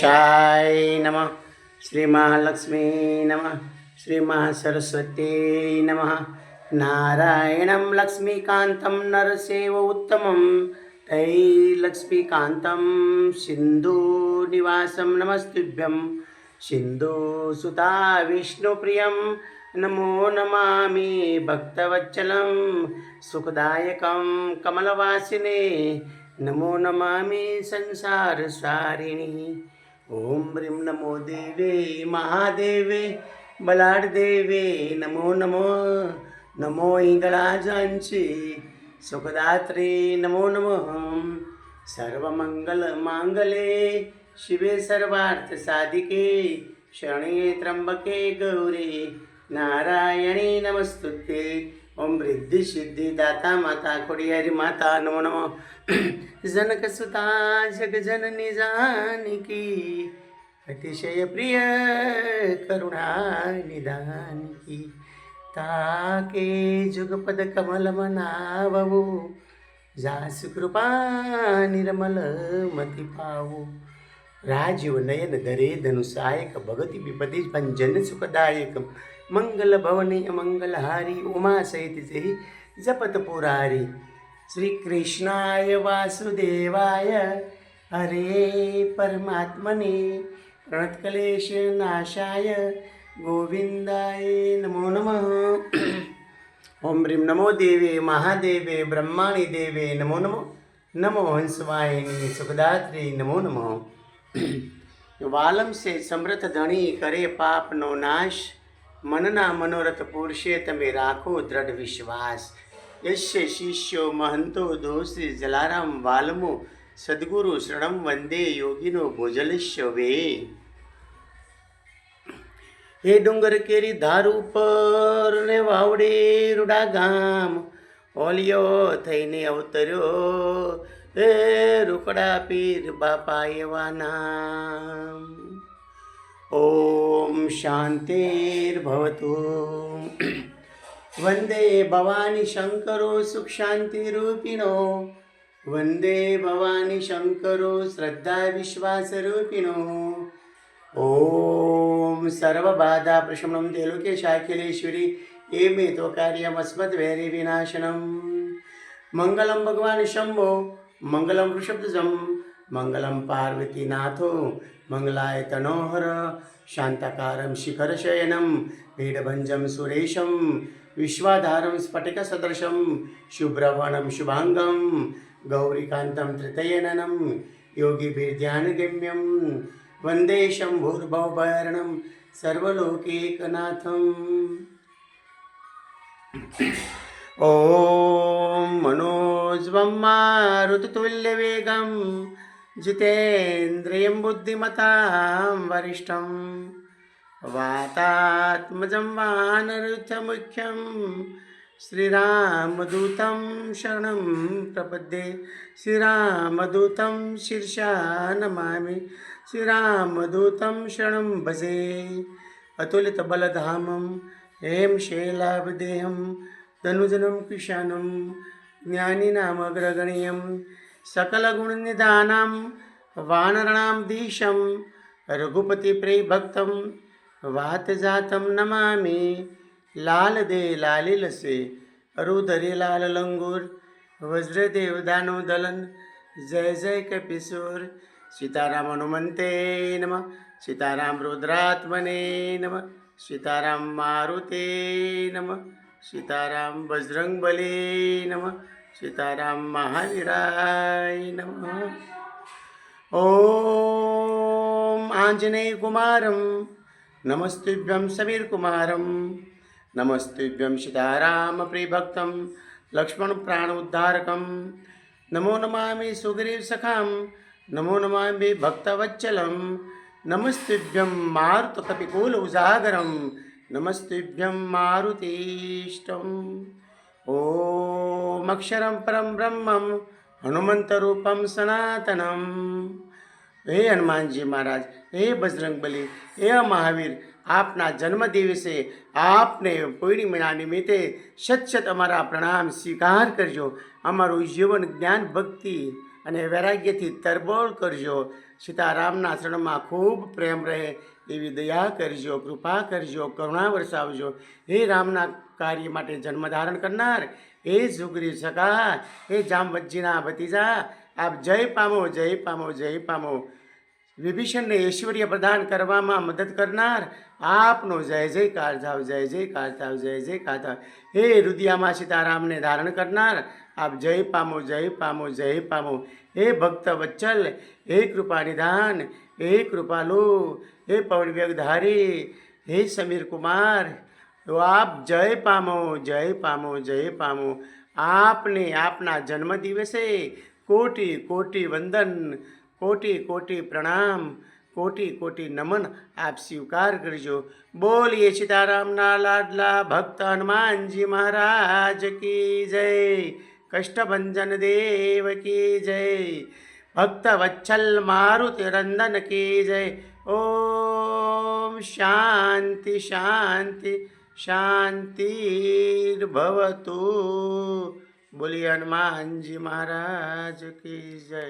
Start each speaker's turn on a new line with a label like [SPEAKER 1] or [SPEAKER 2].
[SPEAKER 1] गणेशाय नमः। श्री महालक्ष्मी नमः। श्री महासरस्वती नमः। नारायणं लक्ष्मीकान्तं नरसेव उत्तमं तैलक्ष्मीकान्तं सिन्धुनिवासं नमस्तुभ्यं। सिन्धुसुता विष्णुप्रियं नमो नमामि भक्तवत्सलं सुखदायकं कमलवासिने नमो नमामि संसारसारिणी। ओम ह्रीं नमो देवे महादेवे बलाढदेवे नमो नमो। नमो इंगळाजांची सुखदात्री नमो नमः। सर्वमंगलमांगल्ये शिवे सर्वार्थसाधिके शरण्ये त्र्यंबके गौरी नारायणी नमस्तुते। ओम रिद्धि सिद्धि दाता माता खोडियारी माता नमो नमो। जनक सुता जगजननी जानकी अतिशय प्रिय करुणा निदान की ताके जुगपद कमल मनावो जास कृपा निर्मल मती पावो। राजीव नयन धरे धनुषायक भगति विपति भंजन सुखदायक मंगल भवने मंगलहारी उमा सहित जही जपत पुरारी। श्री कृष्णाय वासुदेवाय हरे परमात्मने प्रणतक्लेश नाशाय गोविंदाय नमो नमः। ओम ह्रीं नमो देवे महादेवे ब्रह्माणि देवे नमो नमो। नमो हंसवाहिनी सुखदात्री नमो नमो। वालम से समृत धनी करे पाप नो नाश मनना मनोरथ पुरुषे तमे राखो दृढ़ विश्वास। यस्य शिष्यो महंतो दोषी जलाराम वालमो सद्गुरु शरणं वंदे योगिनो भोजलस्य वे। हे डोंगर केरी धार ઉપર ને વાવડે રૂડા ગામ ઓલિયો થઈને અવતર્યો એ રૂકડા પીર બાપા એવા નામ। ઓમ શાંતિર્ભવતુ। वंदे भवानी शंकरो सुख शांति रूपिणो वंदे भवानी शंकरो श्रद्धा विश्वास रूपिणो। ओम सर्व बाधा प्रशमनं देलोके शाखिलेश्वरी ये मे तो कार्यमस्मद्वैरी विनाशनम। मंगलम भगवान शंभो मंगलम वृषभध्वजं मंगलम पार्वती नाथो मंगलाय तनोहर शांताकारं शिखरशयनं पीडभंजं सुरेशं विश्वाधारं स्फटिकसदृशं शुभ्रवनं शुभांगं गौरीकान्तं त्रितयननं योगिभिर्ध्यानगम्यं वन्दे शम्भुर्भवभयहरणं सर्वलोकैकनाथम्। ॐ मनोजवं मारुततुल्यवेगं जितेन्द्रियं बुद्धिमतां वरिष्ठं वातात्मजं वानरयुथमुख्यं श्रीरामदूतं शरणं प्रपद्ये। श्रीरामदूतं शीर्षा नमामि श्रीरामदूतं शरणं भजे। अतुलितबलधामं हेम शैलाभदेहं धनुजनं कृशानं ज्ञानिनामग्रगण्यं सकलगुणनिधानं वानराणां धीशं रघुपतिप्रियभक्तं वातजातं नमामि। लाल दे लालिलसे अरुधरे लाल लंगूर वज्रदेव दानव दलन जय जय कपिसूर। सीताराम हनुमंते नमः सीताराम रुद्रात्मने नमः सीताराम मारुते नमः सीताराम बजरंगबली नमः सीताराम महावीराय नमः। ओम आंजनेय कुमारं नमस्तुभ्यं समीर कुमारं नमस्तुभ्यं सीताराम प्रियभक्तं लक्ष्मण प्राण उद्धारकं नमो नमामि सुग्रीव सखां नमो नमामि भक्तवत्सलं नमस्तुभ्यं मारुतकपिकूल उजागरं नमस्तुभ्यं मारुतीष्टम्। ओम अक्षरं परम ब्रह्मं हनुमंतरूपं सनातनं। हे हनुमान जी महाराज हे बजरंगबली हे महावीर આપના જન્મદિવસે આપને પૂર્ણિમાના નિમિત્તે સત સત અમારા પ્રણામ સ્વીકાર કરજો। અમારું જીવન જ્ઞાન ભક્તિ અને વૈરાગ્યથી તરબોળ કરજો. સીતારામના શરણમાં ખૂબ પ્રેમ રહે એવી દયા કરજો, કૃપા કરજો, કરુણા વરસાવજો. હે રામના કાર્ય માટે જન્મ ધારણ કરનાર, હે સુગ્રીવ સખા, હે જામવંતજીના ભતીજા, આપ જય પામો, જય પામો, જય પામો. વિભીષણને ઐશ્વર્ય પ્રદાન કરવામાં મદદ કરનાર આપનો જય જયકાર થાવ, જય જયકાર થાવ, જય જયકાર થાવ. હે રુદિયામાં સીતારામને ધારણ કરનાર આપ જય પામો, જય પામો, જય પામો. હે ભક્ત વત્સલ, હે કૃપા નિધાન, હે કૃપાલુ, હે પવન વેગધારી, હે સમીર કુમાર, તો આપ જય પામો, જય પામો, જય પામો. આપને આપના જન્મદિવસે કોટી કોટી વંદન, કોટી કોટી પ્રણામ, કોટી કોટી નમન આપ સ્વીકાર કરજો. બોલીએ સીતારામના લાડલા ભક્ત હનુમાનજી મહારાજ કી જય, કષ્ટભંજન દેવ કી જય, ભક્ત વત્સલ મારુતિ રંદન કી જય. ઓમ શાંતિ શાંતિ શાંતિર્ભવતુ. બોલીએ હનુમાનજી મહારાજ કી જય.